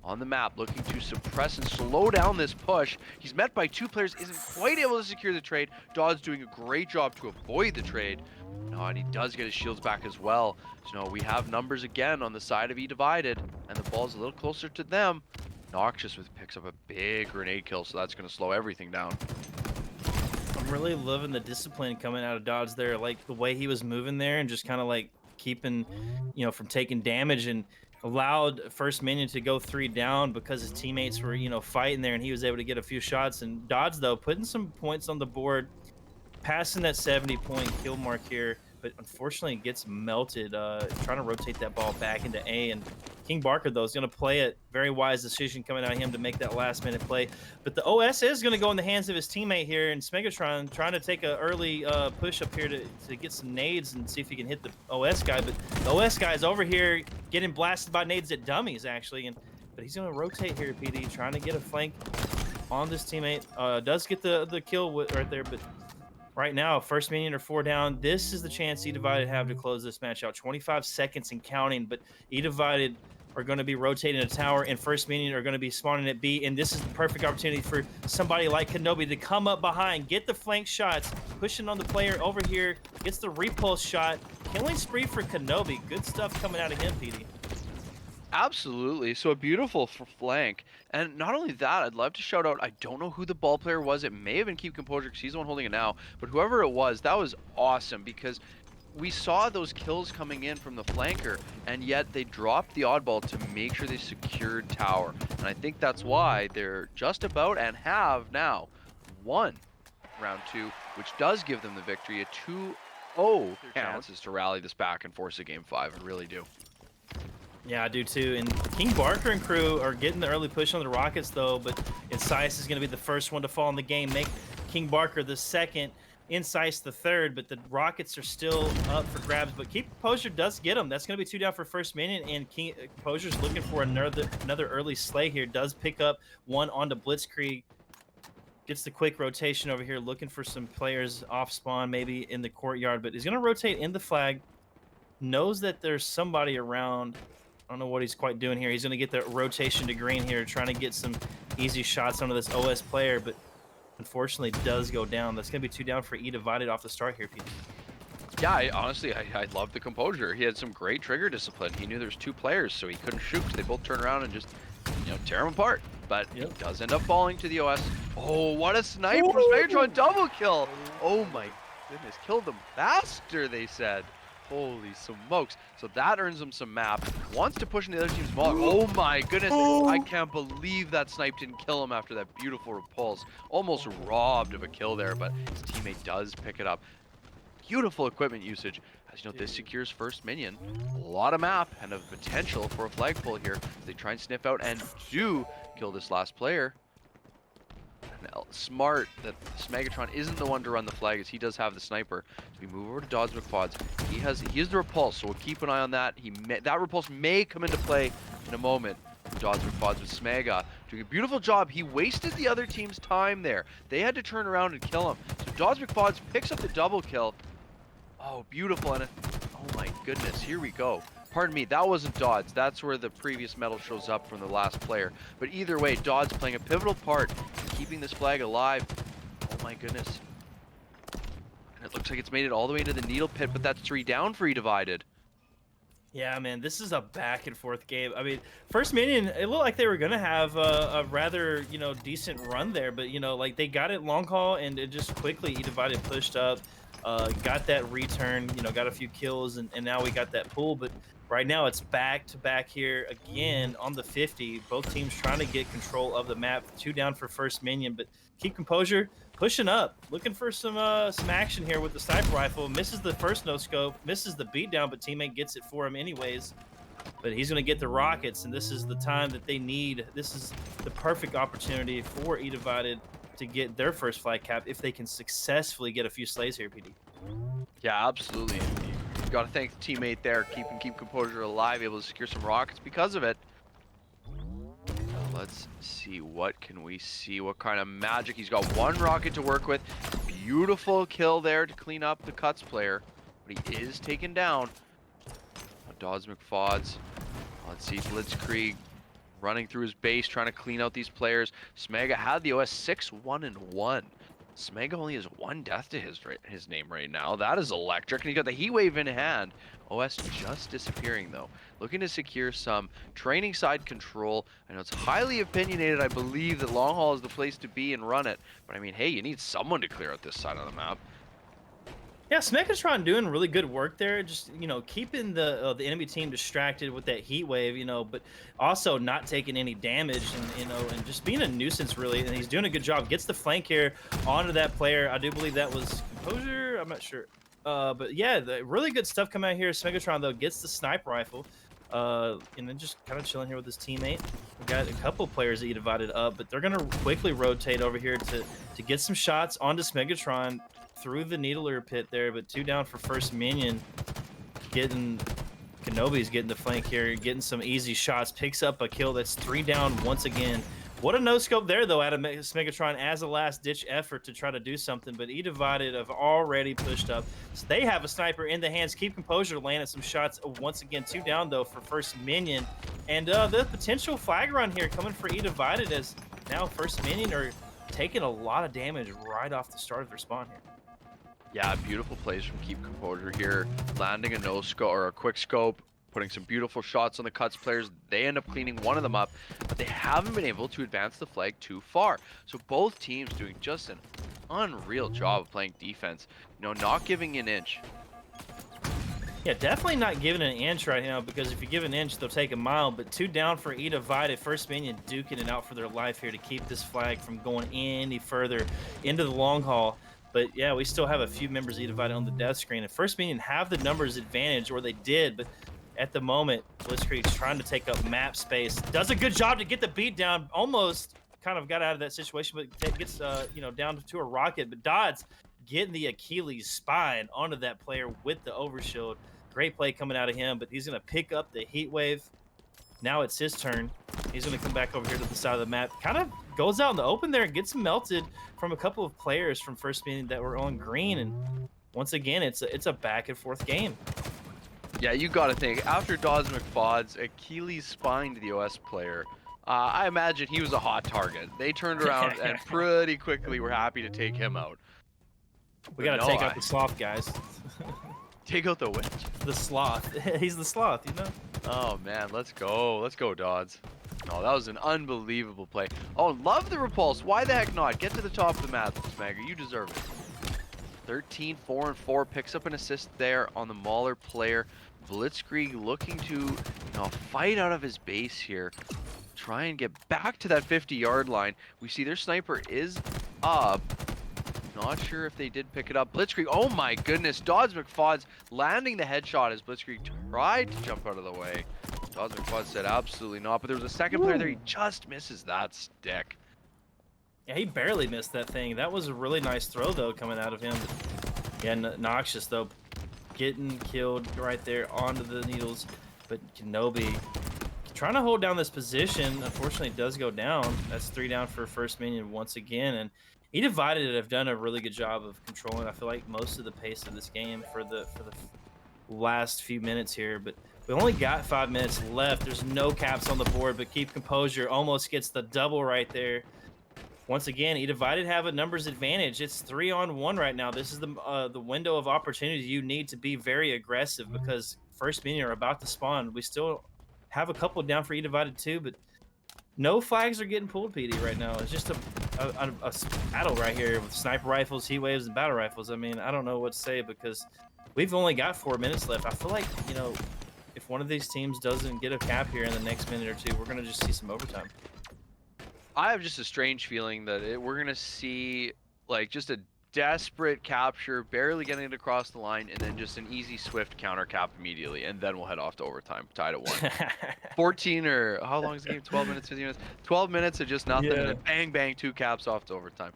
on the map, looking to suppress and slow down this push. He's met by 2 players, isn't quite able to secure the trade. Dodd's doing a great job to avoid the trade. No, and he does get his shields back as well. So no, we have numbers again on the side of eDivided, and the ball's a little closer to them. Noxious picks up a big grenade kill, so that's going to slow everything down. I'm really loving the discipline coming out of Dodds there, like the way he was moving there and just kind of like keeping, you know, from taking damage, and allowed First Minion to go 3 down because his teammates were, you know, fighting there, and he was able to get a few shots. And Dodds, though, putting some points on the board, passing that 70-point kill mark here, but unfortunately gets melted, trying to rotate that ball back into A. And King Barker, though, is going to play it. Very wise decision coming out of him to make that last-minute play. But the OS is going to go in the hands of his teammate here, and Smegatron trying to take an early push up here to get some nades and see if he can hit the OS guy. But the OS guy is over here getting blasted by nades at dummies, actually. But he's going to rotate here, PD, trying to get a flank on this teammate. Does get the kill right there, but right now, First Minion are 4 down. This is the chance eDivided have to close this match out. 25 seconds and counting, but eDivided are going to be rotating a tower, and First Minion are going to be spawning at B, and this is the perfect opportunity for somebody like Kenobi to come up behind, get the flank shots, pushing on the player over here, gets the repulse shot. Killing spree for Kenobi. Good stuff coming out of him, PD. Absolutely. So a beautiful flank. And not only that, I'd love to shout out, I don't know who the ball player was. It may have been Keep Composure because he's the one holding it now. But whoever it was, that was awesome because we saw those kills coming in from the flanker, and yet they dropped the oddball to make sure they secured tower. And I think that's why they're just about and have now won round 2, which does give them the victory. A 2-0 chances to rally this back and force a game 5. I really do. Yeah, I do too. And King Barker and crew are getting the early push on the Rockets, though, but Incise is going to be the first one to fall in the game, make King Barker the second, Incise the third, but the Rockets are still up for grabs. But Keep Composure does get them. That's going to be 2 down for First Minion, and King Composure's looking for another early slay here. Does pick up one onto Blitzkrieg. Gets the quick rotation over here, looking for some players off spawn, maybe in the courtyard, but he's going to rotate in the flag. Knows that there's somebody around I don't know what he's quite doing here. He's going to get the rotation to green here, trying to get some easy shots onto this OS player, but unfortunately does go down. That's going to be 2 down for eDivided off the start here, Pete. Yeah, honestly, I love the composure. He had some great trigger discipline. He knew there was 2 players, so he couldn't shoot. They both turn around and just, tear him apart. But he does end up falling to the OS. Oh, what a snipe from Megatron, double kill. Oh my goodness, killed them faster, they said. Holy smokes. So that earns him some map. Wants to push into the other team's ball. Oh my goodness. I can't believe that snipe didn't kill him after that beautiful repulse. Almost robbed of a kill there, but his teammate does pick it up. Beautiful equipment usage. As you know, this secures first minion. A lot of map and a potential for a flag pull here as they try and sniff out and do kill this last player. Now, smart that Smegatron isn't the one to run the flag, as he does have the sniper. So we move over to Dodds McFods. He has the repulse, so we'll keep an eye on that. That repulse may come into play in a moment. Dodds McFods with Smega doing a beautiful job. He wasted the other team's time there. They had to turn around and kill him. So Dodds McFods picks up the double kill. Oh, beautiful. And oh my goodness, here we go. Pardon me, that wasn't Dodds. That's where the previous medal shows up from the last player. But either way, Dodds playing a pivotal part in keeping this flag alive. Oh my goodness. And it looks like it's made it all the way into the needle pit, but that's 3 down for eDivided. Yeah, man, this is a back and forth game. I mean, First Minion, it looked like they were gonna have a rather, decent run there, but like they got it long haul, and it just quickly eDivided pushed up, got that return, got a few kills, and now we got that pull. But right now it's back to back here again on the 50. Both teams trying to get control of the map. 2 down for First Minion, but keep composure. Pushing up, looking for some action here with the sniper rifle. Misses the first no scope, misses the beatdown, but teammate gets it for him anyways. But he's going to get the rockets, and this is the time that they need. This is the perfect opportunity for eDivided to get their first flag cap if they can successfully get a few slays here, PD. Yeah, absolutely. You got to thank the teammate there, keep composure alive, able to secure some rockets because of it. Let's see, what can we see? What kind of magic? He's got 1 rocket to work with. Beautiful kill there to clean up the cuts player, but he is taken down. Dodds McFods. Let's see, Blitzkrieg running through his base, trying to clean out these players. Smega had the OS 6-1-1. Smega only has 1 death to his name right now. That is electric, and he got the heat wave in hand. OS just disappearing though. Looking to secure some training side control. I know it's highly opinionated. I believe that long haul is the place to be and run it. But I mean, hey, you need someone to clear out this side of the map. Yeah, Smegatron doing really good work there. Just keeping the enemy team distracted with that heat wave, but also not taking any damage, and just being a nuisance really. And he's doing a good job. Gets the flank here onto that player. I do believe that was composure. I'm not sure. But yeah, really good stuff coming out here. Smegatron though gets the sniper rifle, and then just kind of chilling here with his teammate. We got a couple players that eDivided up, but they're gonna quickly rotate over here to get some shots onto Smegatron through the needler pit there. But 2 down for First Minion. Kenobi's getting the flank here, getting some easy shots. Picks up a kill. That's 3 down once again. What a no-scope there, though, out of Smegatron as a last-ditch effort to try to do something. But eDivided have already pushed up. So they have a sniper in the hands. Keep composure, landing some shots. Once again, 2 down, though, for First Minion. And the potential flag run here coming for eDivided, as now First Minion are taking a lot of damage right off the start of their spawn here. Yeah, beautiful plays from Keep Composure here. Landing a no-scope or a quick scope. Putting some beautiful shots on the cuts players. They end up cleaning one of them up, but they haven't been able to advance the flag too far. So both teams doing just an unreal job of playing defense. Not giving an inch. Yeah, definitely not giving an inch right now, because if you give an inch, they'll take a mile. But 2 down for eDivided. First Minion duking it out for their life here to keep this flag from going any further into the long haul. But yeah, we still have a few members eDivided on the death screen. And First Minion have the numbers advantage, or they did, but at the moment, Blitzkrieg's trying to take up map space. Does a good job to get the beat down. Almost kind of got out of that situation, but gets down to a rocket. But Dodds getting the Achilles spine onto that player with the overshield. Great play coming out of him, but he's going to pick up the heat wave. Now it's his turn. He's going to come back over here to the side of the map. Kind of goes out in the open there and gets melted from a couple of players from First Minion that were on green. And once again, it's a back and forth game. Yeah, you got to think, after Dawes McFaud's Achilles spine to the OS player, I imagine he was a hot target. They turned around and pretty quickly were happy to take him out. We got to take out the sloth, guys. Take out the witch? The sloth. He's the sloth, you know? Oh, man, let's go. Let's go, Dawes. Oh, that was an unbelievable play. Oh, love the repulse. Why the heck not? Get to the top of the map, Smagger. You deserve it. 13, 4, and 4 picks up an assist there on the Mauler player. Blitzkrieg looking to, fight out of his base here. Try and get back to that 50-yard line. We see their sniper is up. Not sure if they did pick it up. Blitzkrieg, oh my goodness. Dawes McFaud's landing the headshot as Blitzkrieg tried to jump out of the way. Dawes McFaud said absolutely not, but there was a second player there. He just misses that stick. Yeah, he barely missed that thing. That was a really nice throw, though, coming out of him. Yeah, Noxious, though, getting killed right there onto the needles. But Kenobi trying to hold down this position, unfortunately, does go down. That's 3 down for First Minion once again. And eDivided have done a really good job of controlling, I feel like, most of the pace of this game for the last few minutes here. But we only got 5 minutes left. There's no caps on the board, but keep composure. Almost gets the double right there. Once again, eDivided have a numbers advantage. It's 3-on-1 right now. This is the window of opportunity you need to be very aggressive because First Minion are about to spawn. We still have a couple down for eDivided too, but no flags are getting pulled, PD, right now. It's just a battle right here with sniper rifles, heat waves, and battle rifles. I mean, I don't know what to say because we've only got 4 minutes left. I feel like, if one of these teams doesn't get a cap here in the next minute or two, we're going to just see some overtime. I have just a strange feeling that we're going to see just a desperate capture, barely getting it across the line, and then just an easy, swift counter cap immediately, and then we'll head off to overtime, tied at 1. 14 or how long is the game? 12 minutes, 15 minutes? 12 minutes of just nothing, and then bang, bang, 2 caps off to overtime.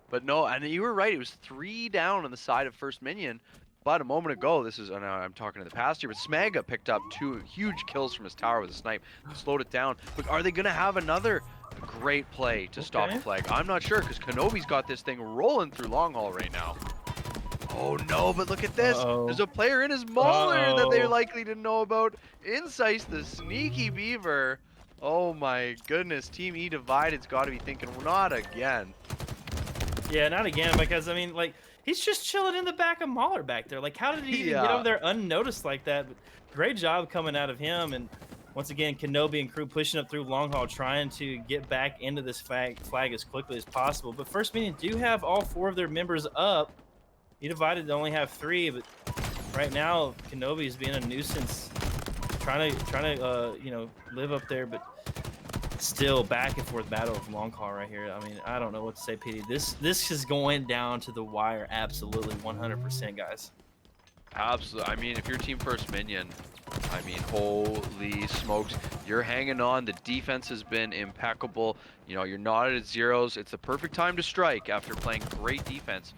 But no, and you were right, it was 3 down on the side of First Minion. But a moment ago, I'm talking to the past here, but Smaga picked up 2 huge kills from his tower with a snipe, slowed it down. Look, are they going to have another great play to stop the flag? I'm not sure, because Kenobi's got this thing rolling through long haul right now. Oh no, but look at this. There's a player in his Mauler that they're likely to know about. Insights the sneaky beaver. Oh my goodness, Team eDivided's got to be thinking, not again. Yeah, not again, because, I mean, he's just chilling in the back of Mauler back there. How did he even get over there unnoticed like that? But great job coming out of him. And once again, Kenobi and crew pushing up through long haul, trying to get back into this flag as quickly as possible. But First Minion do have all 4 of their members up. eDivided only have 3, but right now Kenobi is being a nuisance, trying to live up there, but still back and forth battle of long haul right here. I mean, I don't know what to say, PD. This is going down to the wire, absolutely 100%, guys. Absolutely. I mean, if you're Team First Minion, I mean, holy smokes, you're hanging on. The defense has been impeccable. You're not at zeros. It's the perfect time to strike after playing great defense,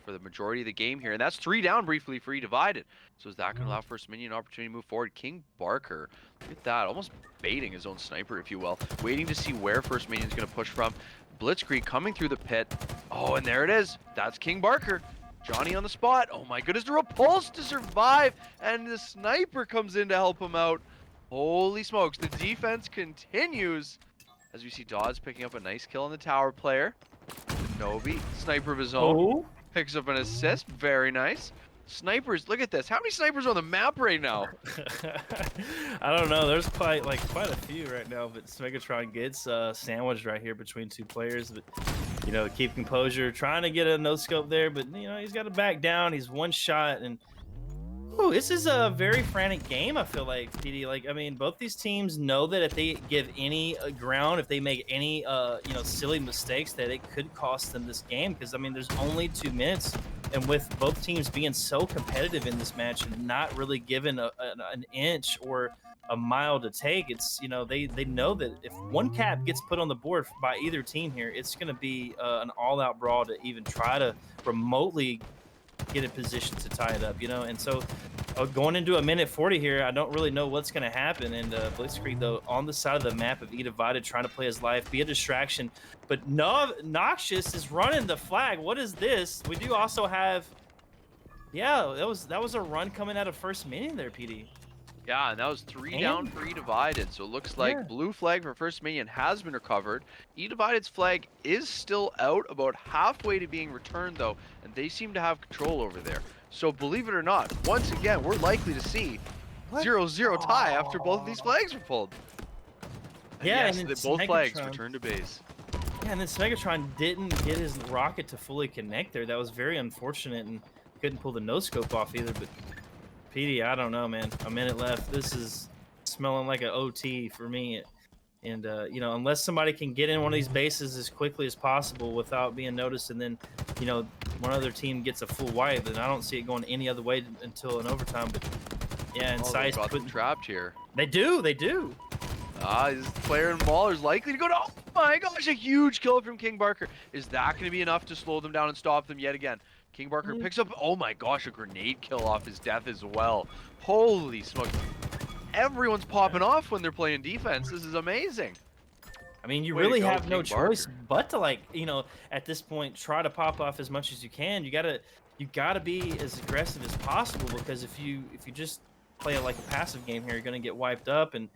for the majority of the game here. And that's 3 down briefly for eDivided. So is that going to allow First Minion an opportunity to move forward? King Barker, look at that, almost baiting his own sniper, if you will. Waiting to see where First Minion's going to push from. Blitzkrieg coming through the pit. Oh, and there it is. That's King Barker. Johnny on the spot. Oh my goodness, the repulse to survive, and the sniper comes in to help him out. Holy smokes, the defense continues as we see Dawes picking up a nice kill on the tower player. Kenobi, sniper of his own, picks up an assist. Very nice. Snipers, look at this. How many snipers are on the map right now? I don't know. There's quite a few right now, but Megatron gets sandwiched right here between 2 players. But keep composure, trying to get a no scope there, but he's got to back down. He's 1 shot, and this is a very frantic game. I feel like, PD. I mean, both these teams know that if they give any ground, if they make any silly mistakes, that it could cost them this game. Because I mean, there's only 2 minutes. And with both teams being so competitive in this match and not really given an inch or a mile to take, it's they know that if 1 cap gets put on the board by either team here, it's going to be an all-out brawl to even try to remotely get in position to tie it up, And so going into a minute 40 here, I don't really know what's going to happen. And Blitzkrieg, though, on the side of the map of eDivided, trying to play his life, be a distraction. But Noxious is running the flag. What is this? We do also have, that was a run coming out of First Minion there, PD. Yeah, and that was 3 And- down for eDivided. So it looks like Yeah. blue flag for First Minion has been recovered. eDivided's flag is still out, about halfway to being returned though, and they seem to have control over there. So believe it or not, once again, we're likely to see 0-0 tie after both of these flags were pulled. And Yeah, yes, and it's both flags Megatron. returned to base. Yeah, and then Smegatron didn't get his rocket to fully connect there. That was very unfortunate, and couldn't pull the no scope off either. But PD, I don't know, man. A minute left. This is smelling like an OT for me. And you know, unless somebody can get in one of these bases as quickly as possible without being noticed, and then you know one other team gets a full wipe, then I don't see it going any other way until an overtime. But yeah, and Oh, they Size got them couldn't. trapped here. They do. This player in Mauler is likely to go to. Oh my gosh, a huge kill from King Barker. Is that going to be enough to slow them down and stop them yet again? King Barker picks up. Oh my gosh, a grenade kill off his death as well. Holy smokes. Everyone's popping off when they're playing defense. This is amazing. I mean, you Way to really go, have no King choice Barker. but to, like, you know, at this point, try to pop off as much as you can. You gotta be as aggressive as possible, because if you just play like a passive game here, you're gonna get wiped up. And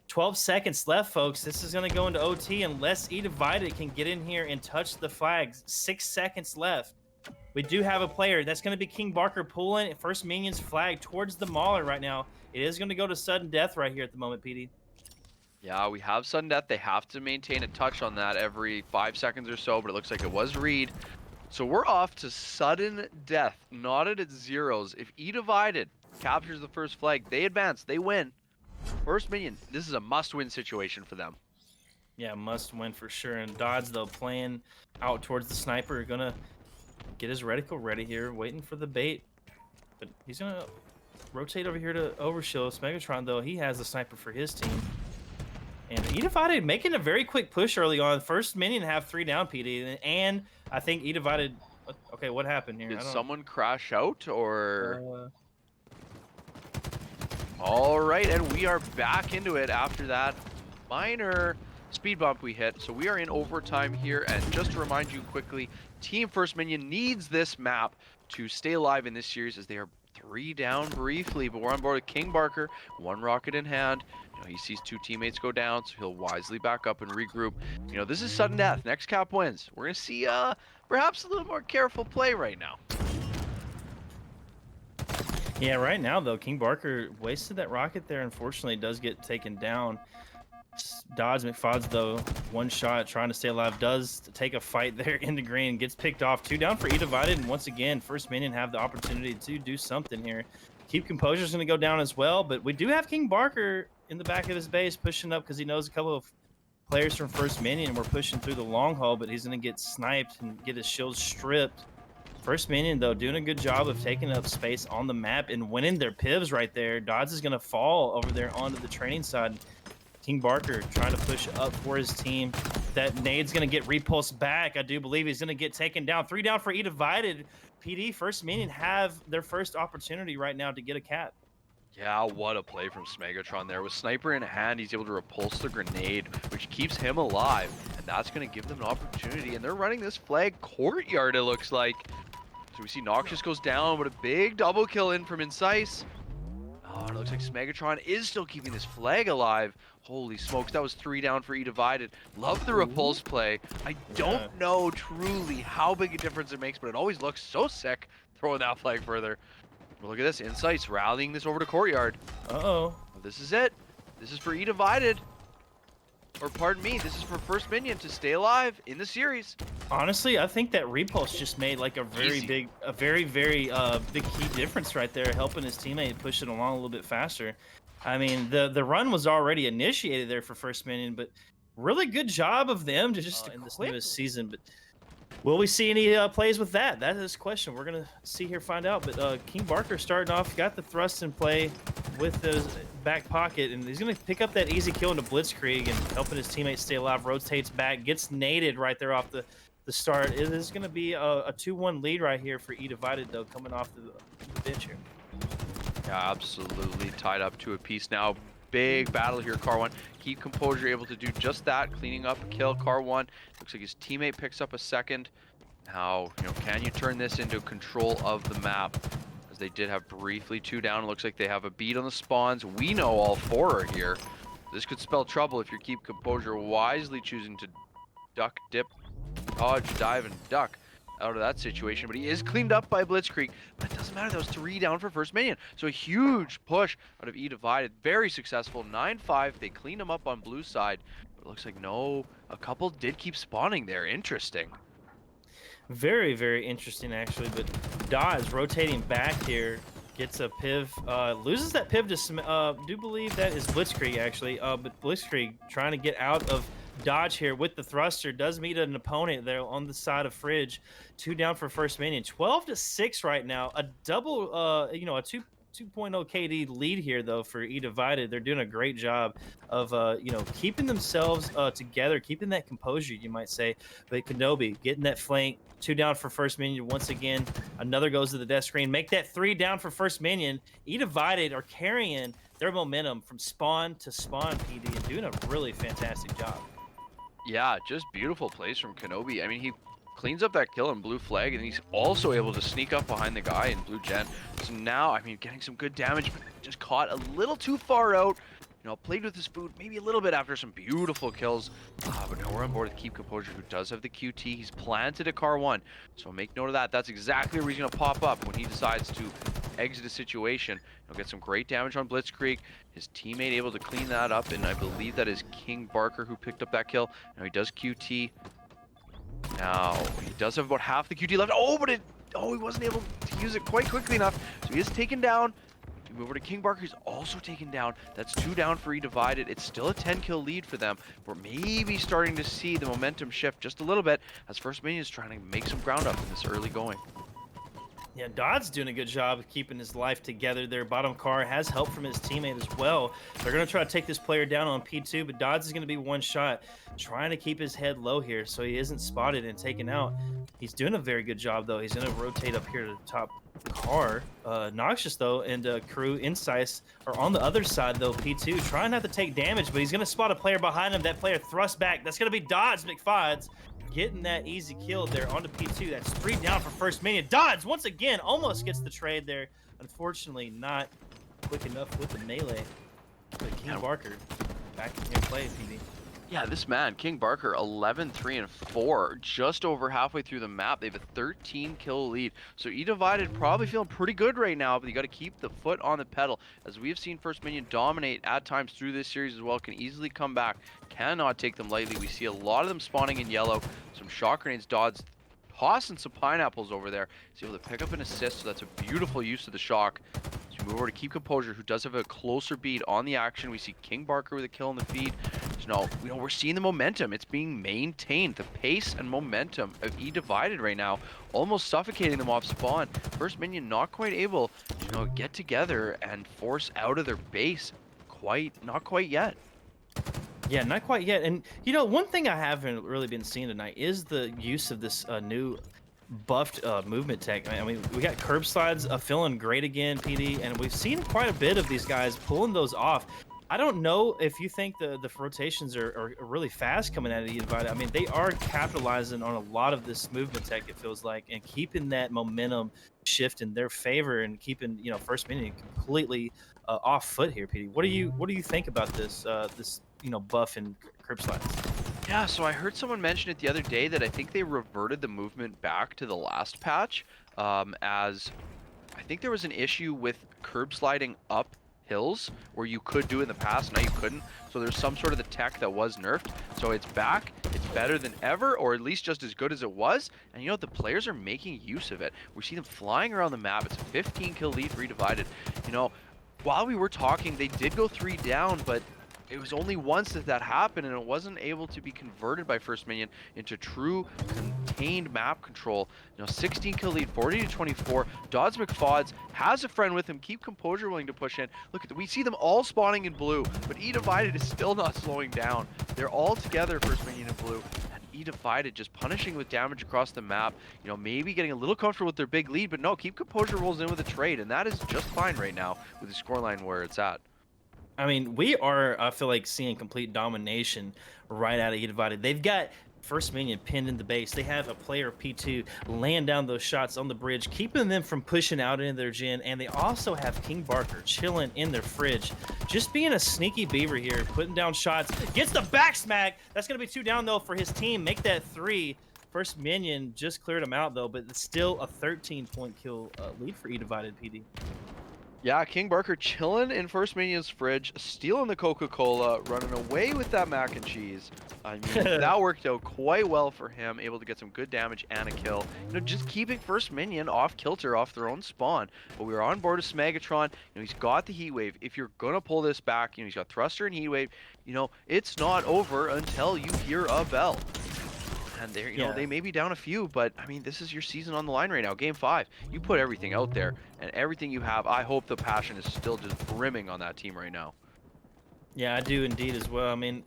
12 seconds left, folks. This is gonna go into OT unless eDivided can get in here and touch the flags. 6 seconds left. We do have a player. That's gonna be King Barker pulling First Minion's flag towards the Mauler right now. It is gonna go to sudden death right here at the moment, PD. Yeah, we have sudden death. They have to maintain a touch on that every 5 seconds or so, but it looks like it was Reed. So we're off to sudden death, knotted at zeros. If eDivided captures the first flag, they advance, they win. First Minion, this is a must-win situation for them. Yeah, must win for sure. And Dodds, though, playing out towards the sniper, gonna get his reticle ready here, waiting for the bait. But he's gonna rotate over here to overshield. Megatron, though, he has the sniper for his team. And eDivided making a very quick push early on. First Minion have 3 down, PD. And I think eDivided... Okay, what happened here? Did I don't- someone crash out, or... Uh, All right, and we are back into it after that minor speed bump we hit. So we are in overtime here, and just to remind you quickly, Team First Minion needs this map to stay alive in this series, as they are 3 down briefly, but we're on board with King Barker, 1 rocket in hand. You know, he sees 2 teammates go down, so he'll wisely back up and regroup. You know, this is sudden death. Next cap wins. We're gonna see perhaps a little more careful play right now. Yeah, right now, though, King Barker wasted that rocket there. Unfortunately, does get taken down. Dodds McFods, though, 1 shot, trying to stay alive, does take a fight there in the green, gets picked off. 2 down for eDivided, and once again, First Minion have the opportunity to do something here. Keep Composure is going to go down as well, but we do have King Barker in the back of his base pushing up, because he knows a couple of players from First Minion were pushing through the long haul, but he's going to get sniped and get his shield stripped. First Minion, though, doing a good job of taking up space on the map and winning their pivs right there. Dodds is going to fall over there onto the training side. King Barker trying to push up for his team. That nade's going to get repulsed back. I do believe he's going to get taken down. 3 down for eDivided. PD, First Minion have their first opportunity right now to get a cap. Yeah, what a play from Smegatron there. With sniper in hand, he's able to repulse the grenade, which keeps him alive, and that's going to give them an opportunity. And they're running this flag courtyard, it looks like. So we see Noxious goes down, but a big double kill in from Incise. Oh, and it looks like Smegatron is still keeping this flag alive. Holy smokes, that was 3 down for eDivided. Love the repulse play. I don't know truly how big a difference it makes, but it always looks so sick throwing that flag further. But look at this, Incise rallying this over to courtyard. Uh-oh. Well, this is it. This is for eDivided. Or pardon me, this is for First Minion to stay alive in the series. Honestly, I think that repulse just made like a very Easy. big key difference right there, helping his teammate push it along a little bit faster. I mean, the run was already initiated there for First Minion, but really good job of them to just in this newest season. But will we see any plays with that? That is the question. We're gonna see here, find out. But King Barker starting off, got the thrust in play with his back pocket, and he's gonna pick up that easy kill into Blitzkrieg and helping his teammates stay alive. Rotates back, gets naded right there off the start. It is gonna be a 2-1 lead right here for eDivided, though, coming off the bench here. Yeah, absolutely tied up to a piece now. Big battle here, Car 1. Keep Composure able to do just that, cleaning up a kill. Car 1 looks like his teammate picks up a second. Now, you know, can you turn this into control of the map? As as they did have briefly 2 down. It looks like they have a beat on the spawns. We know all 4 are here. This could spell trouble if you keep composure, wisely choosing to duck, dip, dodge, dive, and duck out of that situation. But he is cleaned up by Blitzkrieg. But it doesn't matter. That was 3 down for First Minion. So a huge push out of eDivided. Very successful. 9-5. They cleaned him up on blue side. But it looks like no, a couple did keep spawning there. Interesting. Very, very interesting, actually. But Dodge rotating back here, gets a piv, loses that piv to, do believe that is Blitzkrieg, actually. But Blitzkrieg trying to get out of Dodge here with the thruster, does meet an opponent there on the side of Fridge. 2 down for First Minion. 12-6 right now. A double, you know, a 2.0 KD lead here, though, for eDivided. They're doing a great job of, you know, keeping themselves together, keeping that composure, you might say. But Kenobi getting that flank. 2 down for First Minion once again. Another goes to the death screen. Make that 3 down for First Minion. eDivided are carrying their momentum from spawn to spawn, PD, and doing a really fantastic job. Yeah, just beautiful plays from Kenobi. I mean, he cleans up that kill in blue flag, and he's also able to sneak up behind the guy in blue gen. So now, I mean, getting some good damage, but just caught a little too far out. You know, played with his food maybe a little bit after some beautiful kills. But now we're on board with Keep Composure, who does have the QT. He's planted a car 1, so make note of that. That's exactly where he's going to pop up when he decides to exit a situation. He'll get some great damage on Blitzkrieg. His teammate able to clean that up, and I believe that is King Barker who picked up that kill. Now he does QT. Now he does have about half the QT left. Oh, but he wasn't able to use it quite quickly enough. So he is taken down. We move over to King Barker. He's also taken down. That's 2 down for eDivided. It's still a 10-kill lead for them. We're maybe starting to see the momentum shift just a little bit as First Minion is trying to make some ground up in this early going. Yeah, Dodd's doing a good job of keeping his life together there. Bottom car has help from his teammate as well. They're going to try to take this player down on P2, but Dodds is going to be one shot, trying to keep his head low here so he isn't spotted and taken out. He's doing a very good job, though. He's going to rotate up here to the top car. Noxious, though, and Crew Insights are on the other side, though. P2 trying not to take damage, but he's going to spot a player behind him. That player thrust back. That's going to be Dodds McFods getting that easy kill there onto P2. That's 3 down for First Minion. Dodds, once again, almost gets the trade there. Unfortunately, not quick enough with the melee. But King Barker back in play, PD. Yeah, this man, King Barker, 11, 3, and 4, just over halfway through the map. They have a 13-kill lead. So eDivided probably feeling pretty good right now, but you got to keep the foot on the pedal. As we have seen First Minion dominate at times through this series as well, can easily come back. Cannot take them lightly. We see a lot of them spawning in yellow. Some shock grenades, Dodds tossing some pineapples over there. He's able to pick up an assist, so that's a beautiful use of the shock. So we move over to Keep Composure, who does have a closer beat on the action. We see King Barker with a kill in the feed. So now, you know, we're seeing the momentum. It's being maintained. The pace and momentum of eDivided right now, almost suffocating them off spawn. First Minion not quite able to, you know, get together and force out of their base. Not quite yet. Yeah, not quite yet. And, you know, one thing I haven't really been seeing tonight is the use of this new buffed movement tech. I mean, we got curb slides feeling great again, PD, and we've seen quite a bit of these guys pulling those off. I don't know if you think the rotations are really fast coming out of eDivided. I mean, they are capitalizing on a lot of this movement tech, it feels like, and keeping that momentum shift in their favor and keeping, you know, First Minion completely off foot here, PD. What do you think about this you know, buff and curb slides? Yeah, so I heard someone mention it the other day that I think they reverted the movement back to the last patch, as I think there was an issue with curb sliding up hills where you could do it in the past, now you couldn't. So there's some sort of the tech that was nerfed. So it's back, it's better than ever, or at least just as good as it was. And you know, the players are making use of it. We see them flying around the map. It's a 15-kill lead for eDivided. You know, while we were talking, they did go 3 down, but it was only once that happened, and it wasn't able to be converted by First Minion into true contained map control. You know, 16-kill lead, 40-24. Dodds McFods has a friend with him. Keep Composure willing to push in. Look at we see them all spawning in blue, but eDivided is still not slowing down. They're all together, First Minion in blue. And eDivided just punishing with damage across the map. You know, maybe getting a little comfortable with their big lead, but no, Keep Composure rolls in with a trade, and that is just fine right now with the scoreline where it's at. I mean, we are, I feel like, seeing complete domination right out of eDivided. They've got First Minion pinned in the base. They have a player P2 laying down those shots on the bridge, keeping them from pushing out into their gen. And they also have King Barker chilling in their fridge, just being a sneaky beaver here, putting down shots. Gets the back smack. That's going to be 2 down, though, for his team. Make that 3. First Minion just cleared him out, though, but it's still a 13-point kill lead for eDivided PD. Yeah, King Barker chilling in First Minion's fridge, stealing the Coca-Cola, running away with that mac and cheese. I mean, that worked out quite well for him, able to get some good damage and a kill. You know, just keeping First Minion off kilter, off their own spawn. But we were on board with Smegatron. You know, he's got the Heat Wave. If you're gonna pull this back, you know, he's got Thruster and Heat Wave. You know, it's not over until you hear a bell. And they're, you know, they may be down a few, but I mean, this is your season on the line right now. Game 5, you put everything out there, and everything you have. I hope the passion is still just brimming on that team right now. Yeah, I do indeed as well. I mean,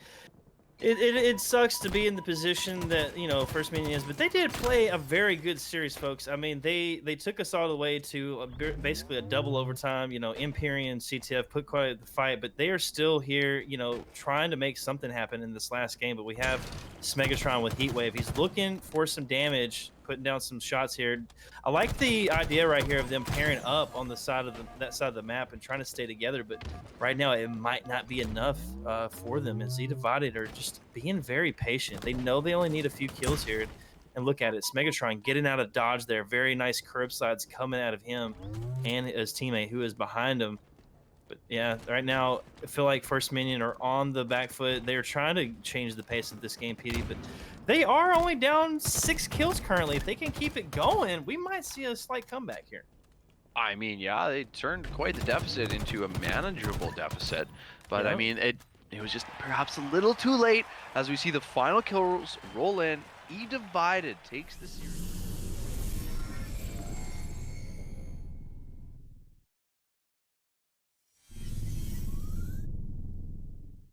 it sucks to be in the position that, you know, First Minion is, but they did play a very good series, folks. I mean, they took us all the way to basically a double overtime. You know, Empyrean, CTF put quite the fight, but they are still here, you know, trying to make something happen in this last game. But we have Smegatron with Heatwave. He's looking for some damage, putting down some shots here. I like the idea right here of them pairing up on the side of that side of the map and trying to stay together, but right now it might not be enough for them, as eDivided are just being very patient. They know they only need a few kills here, and look at it, Smegatron getting out of dodge there. Very nice curb slides coming out of him and his teammate who is behind him. But yeah, right now I feel like First Minion are on the back foot. They're trying to change the pace of this game, PD, but they are only down 6 kills currently. If they can keep it going, we might see a slight comeback here. I mean, yeah, they turned quite the deficit into a manageable deficit, but I mean, it was just perhaps a little too late as we see the final kills roll in. eDivided takes the series.